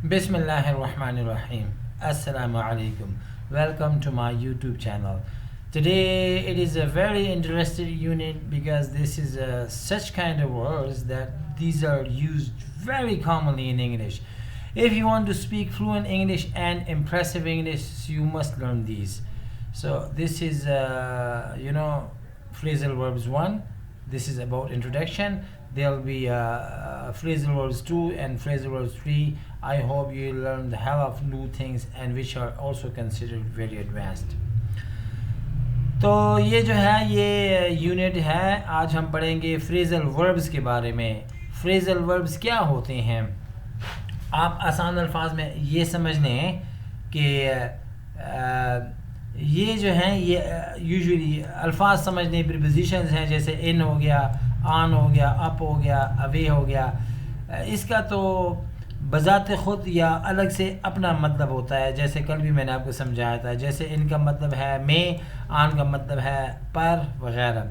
Bismillahirrahmanirrahim. Assalamu alaikum. Welcome to my YouTube channel. Today it is a very interesting unit because this is such kind of words that these are used very commonly in English. If you want to speak fluent English and impressive English, you must learn these. So this is phrasal verbs 1. This is about introduction. There'll be phrasal verbs 2 and phrasal verbs 3. I hope you learn the hell of new things and which are also considered very advanced. تو یہ جو ہے یہ unit ہے. آج ہم پڑھیں گے phrasal verbs کے بارے میں. phrasal verbs کیا ہوتے ہیں؟ آپ آسان الفاظ میں یہ سمجھ لیں کہ یہ جو ہیں یہ یوزولی الفاظ سمجھنے پریپوزیشنز ہیں, جیسے ان ہو گیا, آن ہو گیا, اپ ہو گیا, اوے ہو گیا. اس کا تو بذات خود یا الگ سے اپنا مطلب ہوتا ہے, جیسے کل بھی میں نے آپ کو سمجھایا تھا. جیسے ان کا مطلب ہے میں, آن کا مطلب ہے پر وغیرہ.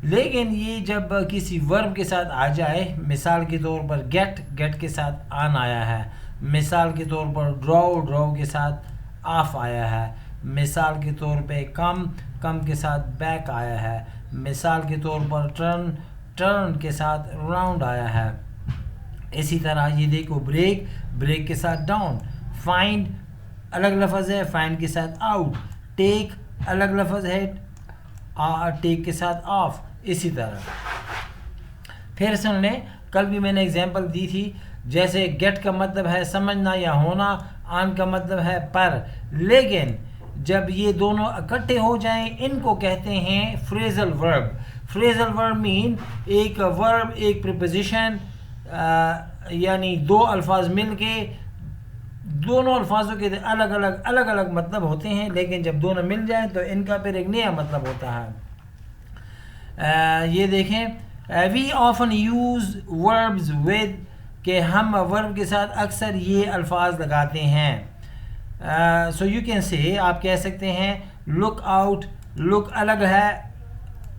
لیکن یہ جب کسی ورب کے ساتھ آ جائے, مثال کے طور پر گیٹ کے ساتھ آن آیا ہے, مثال کے طور پر ڈراؤ کے ساتھ آف آیا ہے, مثال کے طور پہ کم کے ساتھ بیک آیا ہے, مثال کے طور پر ٹرن کے ساتھ راؤنڈ آیا ہے. اسی طرح یہ دیکھو بریک کے ساتھ ڈاؤن, فائنڈ الگ لفظ ہے, فائنڈ کے ساتھ آؤٹ, ٹیک الگ لفظ ہے, ٹیک کے ساتھ آف. اسی طرح پھر سن لیں, کل بھی میں نے اگزامپل دی تھی. جیسے گیٹ کا مطلب ہے سمجھنا یا ہونا, آن کا مطلب ہے پر. لیکن جب یہ دونوں اکٹھے ہو جائیں ان کو کہتے ہیں phrasal verb. phrasal verb مین ایک ورب ایک پریپوزیشن, یعنی دو الفاظ مل کے دونوں الفاظوں کے الگ الگ مطلب ہوتے ہیں, لیکن جب دونوں مل جائیں تو ان کا پھر ایک نیا مطلب ہوتا ہے. یہ دیکھیں, we often use verbs with, کہ ہم ورب کے ساتھ اکثر یہ الفاظ لگاتے ہیں. so you can say, آپ کہہ سکتے ہیں look out. look الگ ہے,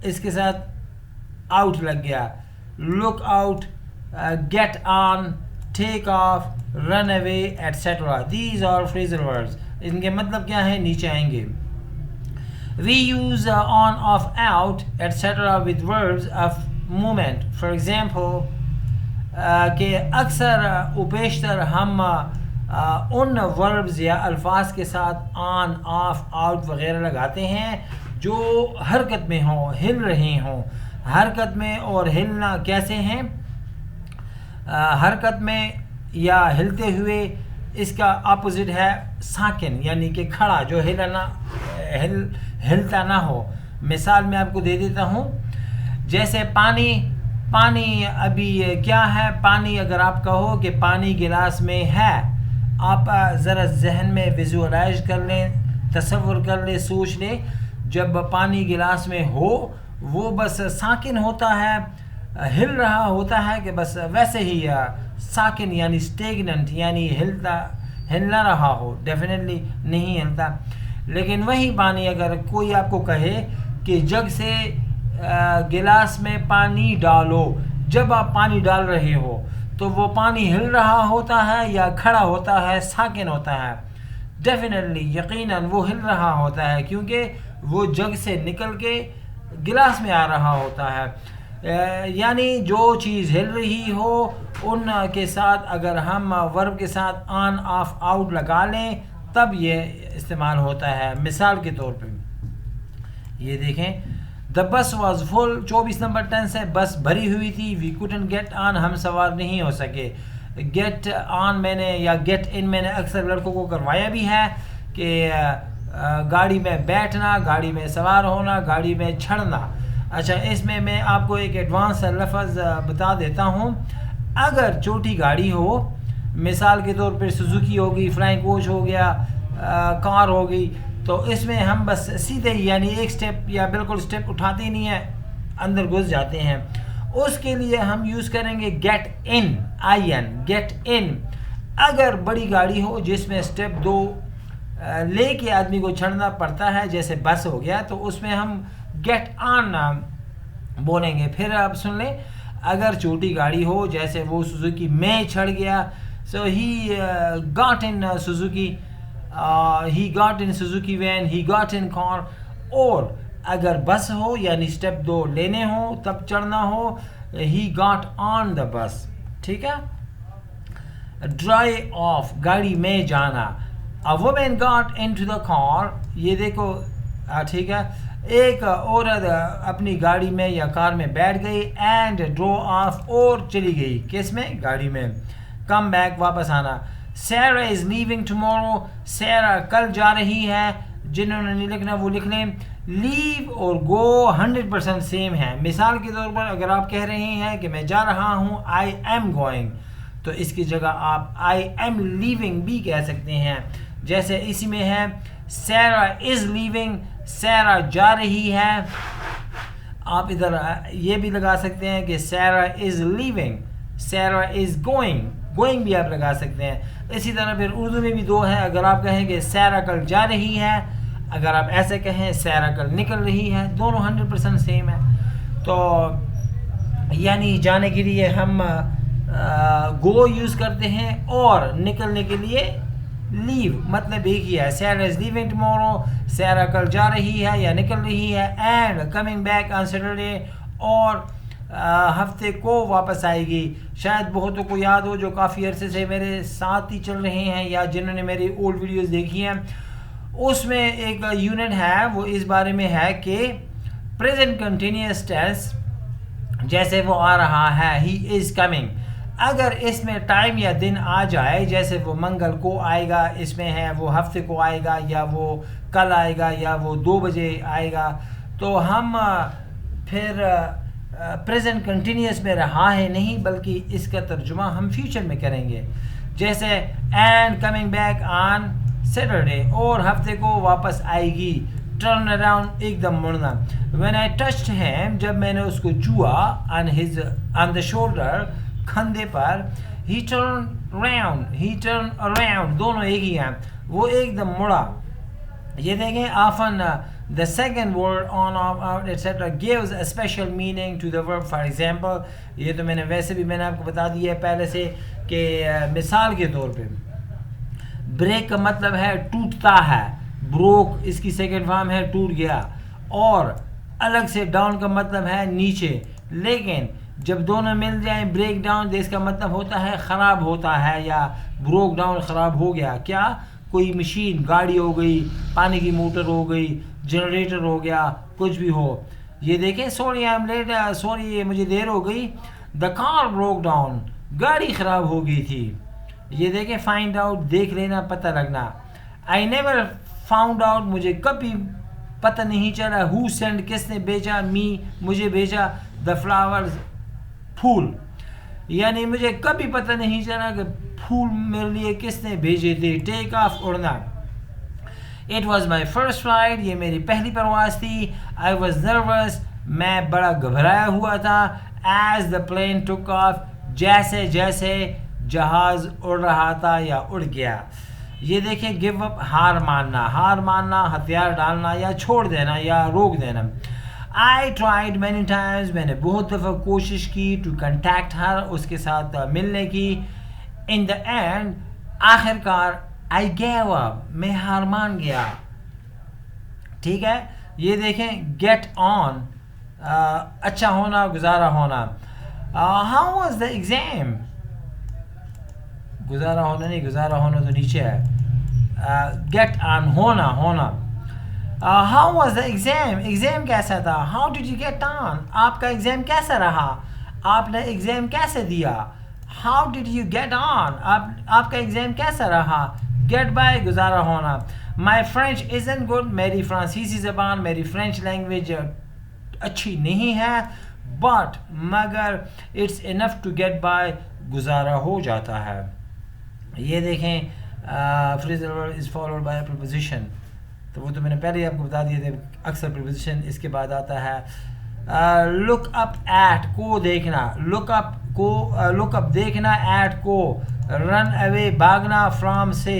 اس کے ساتھ out لگ گیا. look out, get on, take off, run away, etc. These are phrasal verbs. ان کے مطلب کیا ہیں نیچے آئیں گے. We use on, off, out, etc. with verbs of movement. For example, کہ اکثر و بیشتر ہم ان وربز یا الفاظ کے ساتھ آن, آف, آؤٹ وغیرہ لگاتے ہیں جو حرکت میں ہوں, ہل رہے ہوں. حرکت میں اور ہلنا کیسے ہیں؟ حرکت میں یا ہلتے ہوئے, اس کا اپوزٹ ہے ساکن, یعنی کہ کھڑا, جو ہلتا نہ ہو. مثال میں آپ کو دے دیتا ہوں. جیسے پانی ابھی کیا ہے؟ پانی اگر آپ کہو کہ پانی گلاس میں ہے, آپ ذرا ذہن میں ویژوالائز کر لیں, تصور کر لیں, سوچ لیں. جب پانی گلاس میں ہو وہ بس ساکن ہوتا ہے, ہل رہا ہوتا ہے کہ بس ویسے ہی ساکن, یعنی اسٹیگننٹ, یعنی ہل نہ رہا ہو, ڈیفینیٹلی نہیں ہلتا. لیکن وہی پانی اگر کوئی آپ کو کہے کہ جگ سے گلاس میں پانی ڈالو, جب آپ پانی ڈال رہے ہو تو وہ پانی ہل رہا ہوتا ہے یا کھڑا ہوتا ہے, ساکن ہوتا ہے؟ ڈیفینیٹلی یقیناً وہ ہل رہا ہوتا ہے, کیونکہ وہ جگ سے نکل کے گلاس میں آ رہا ہوتا ہے. یعنی جو چیز ہل رہی ہو ان کے ساتھ اگر ہم ورب کے ساتھ آن, آف, آؤٹ لگا لیں تب یہ استعمال ہوتا ہے. مثال کے طور پہ یہ دیکھیں, the bus was full, 24 number tennis ہے, بس بھری ہوئی تھی. we couldn't get on, ہم سوار نہیں ہو سکے. get on میں نے یا get in میں نے اکثر لڑکوں کو کروایا بھی ہے کہ گاڑی میں بیٹھنا, گاڑی میں سوار ہونا, گاڑی میں چڑھنا. اچھا, اس میں آپ کو ایک ایڈوانس لفظ بتا دیتا ہوں. اگر چھوٹی گاڑی ہو, مثال کے طور پر سوزوکی ہوگی, فلائنگ کوچ ہو گیا, کار ہوگی, تو اس میں ہم بس سیدھے یعنی ایک سٹیپ یا بالکل سٹیپ اٹھاتے ہی نہیں ہیں, اندر گھس جاتے ہیں. اس کے لیے ہم یوز کریں گے گیٹ ان, گیٹ ان. اگر بڑی گاڑی ہو جس میں سٹیپ 2 لے کے آدمی کو چڑھنا پڑتا ہے, جیسے بس ہو گیا, تو اس میں ہم گیٹ آن بولیں گے. پھر آپ سن لیں, اگر چھوٹی گاڑی ہو جیسے وہ سوزوکی میں چڑھ گیا, So he got in Suzuki, he got in Suzuki van, he got in car. اور اگر بس ہو یعنی اسٹیپ 2 لینے ہو تب چڑھنا ہو, he got on the bus. ٹھیک ہے. ڈرائی آف گاڑی میں جانا. A woman got into the car. یہ دیکھو ٹھیک ہے, ایک عورت اپنی گاڑی میں یا کار میں بیٹھ گئی, اینڈ ڈرو آف اور چلی گئی, کس میں؟ گاڑی میں. کم بیک واپس آنا. سیرا از لیونگ ٹمورو. سیرا کل جا رہی ہے. جنہوں نے نہیں لکھنا وہ لکھ لیں. لیو اور گو 100% سیم ہے. مثال کے طور پر اگر آپ کہہ رہے ہیں کہ میں جا رہا ہوں, آئی ایم گوئنگ, تو اس کی جگہ آپ آئی ایم لیونگ بھی کہہ سکتے ہیں. جیسے اسی میں ہے سیرا از لیونگ, سیرا جا رہی ہے. آپ ادھر یہ بھی لگا سکتے ہیں کہ Sierra is living, Sierra is going, going بھی آپ لگا سکتے ہیں. اسی طرح پھر اردو میں بھی 2 ہے. اگر آپ کہیں کہ سیرا کل جا رہی ہے, اگر آپ ایسے کہیں سیرا کل نکل رہی ہے, دونوں 100% سیم ہے. تو یعنی جانے کے لیے ہم گو یوز کرتے ہیں, اور نکلنے کے لیے لیو, مطلب ایک ہی ہے. سیرا از لیونگ ٹمورو, سیرا کل جا رہی ہے یا نکل رہی ہے. And coming back on Saturday, اور ہفتے کو واپس آئے گی. شاید بہتوں کو یاد ہو جو کافی عرصے سے میرے ساتھ ہی چل رہے ہیں یا جنہوں نے میری اولڈ ویڈیوز دیکھی ہیں, اس میں ایک یونٹ ہے وہ اس بارے میں ہے کہ پریزنٹ کنٹینیوس ٹینس جیسے وہ آ رہا ہے, ہی از کمنگ, اگر اس میں ٹائم یا دن آ جائے, جیسے وہ منگل کو آئے گا, اس میں ہے وہ ہفتے کو آئے گا, یا وہ کل آئے گا, یا وہ 2 بجے آئے گا, تو ہم پھر پریزنٹ کنٹینیوس میں رہا ہے نہیں, بلکہ اس کا ترجمہ ہم فیوچر میں کریں گے. جیسے and coming back on Saturday, اور ہفتے کو واپس آئے گی. ٹرن اراؤنڈ, ایک دم مڑنا. وین آئی ٹچڈ ہیم, جب میں نے اس کو چھوا, آن دا شولڈر, کندھے پر. ہی ٹرن راؤنڈ, ہی ٹرن اراؤنڈ, دونوں ایک ہی ہیں, وہ ایک دم مڑا. یہ دیکھیں often the second word on, off, out, etc. gives a special meaning to the verb. For example, یہ تو میں نے ویسے بھی میں نے آپ کو بتا دیا ہے پہلے سے کہ مثال کے طور پہ بریک کا مطلب ہے ٹوٹتا ہے, بروک اس کی سیکنڈ فارم ہے ٹوٹ گیا, اور الگ سے ڈاؤن کا مطلب ہے نیچے. لیکن جب دونوں مل جائیں بریک ڈاؤن, تو اس کا مطلب ہوتا ہے خراب ہوتا ہے, یا بروک ڈاؤن خراب ہو گیا. کیا؟ کوئی مشین, گاڑی ہو گئی, پانی کی موٹر ہو گئی, جنریٹر ہو گیا, کچھ بھی ہو. یہ دیکھیں sorry I am late, sorry مجھے دیر ہو گئی. دا کار بروک ڈاؤن, گاڑی خراب ہو گئی تھی. یہ دیکھیں فائنڈ آؤٹ, دیکھ لینا, پتہ لگنا. آئی نیور فاؤنڈ آؤٹ, مجھے کبھی پتہ نہیں چلا. ہو سینڈ, کس نے بھیجا. می, مجھے بھیجا. دا فلاورز, پھول, یعنی مجھے کبھی پتہ نہیں چلا کہ پھول میرے لیے کس نے بھیجے تھے. ٹیک of, اڑنا. It was my first flight, یہ میری پہلی پرواز تھی. I was nervous, میں بڑا گھبرایا ہوا تھا. As the plane took off, جیسے جیسے جہاز اڑ رہا تھا یا اڑ گیا. یہ دیکھیں give up, ہار ماننا, ہار ماننا, ہتھیار ڈالنا یا چھوڑ دینا یا روک دینا. I tried many times, میں نے بہت دفعہ کوشش کی. To contact her, اس کے ساتھ ملنے کی. In the end, آخر کار I gave up, میں ہار مان گیا. ٹھیک ہے. یہ دیکھیں get on, اچھا ہونا, گزارا ہونا. How was the exam? گزارا ہونا نہیں, گزارا ہونا تو نیچے ہے. get on, ہونا, ہونا. How was the exam? Exam کیسا تھا. How did you get on? آپ کا ایگزام کیسا رہا, آپ نے ایگزام کیسے دیا. How did you get on? آپ کا ایگزام کیسا رہا. get by, گزارا ہونا. My French isn't good, میری فرانسیسی زبان, میری فرینچ لینگویج اچھی نہیں ہے. but, مگر it's enough to get by, گزارا ہو جاتا ہے. یہ دیکھیں phrasal verb is followed by a preposition, تو وہ تو میں نے پہلے آپ کو بتا دیے تھے. اکثر preposition اس کے بعد آتا ہے. look up at, کو دیکھنا. look up کو, look up دیکھنا, at کو. run away, بھاگنا, from سے.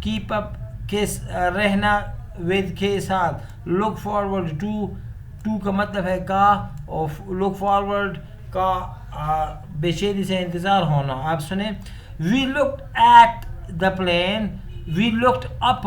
keep up کے رہنا, with کے ساتھ. look forward to کا مطلب ہے کا, اور look forward کا بے چینی سے انتظار ہونا. آپ سنیں We looked at the plane. We looked up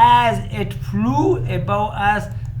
As it flew above us.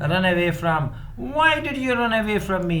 Run away from. Why did you run away from me?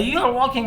You are walking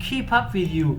keep up with you.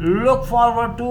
Look forward to.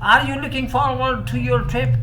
Are you looking forward to your trip?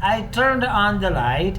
I turned on the light.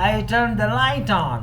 I turned the light on.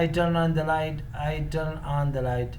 I turn on the light. I turn on the light.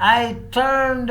I turned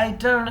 I turned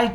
I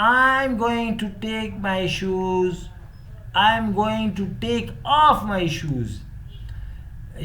I'm going to take my shoes. I'm going to take off my shoes.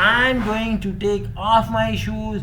I'm going to take off my shoes.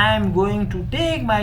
I'm going to take my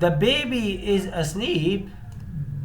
the baby is asleep.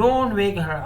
Don't wake her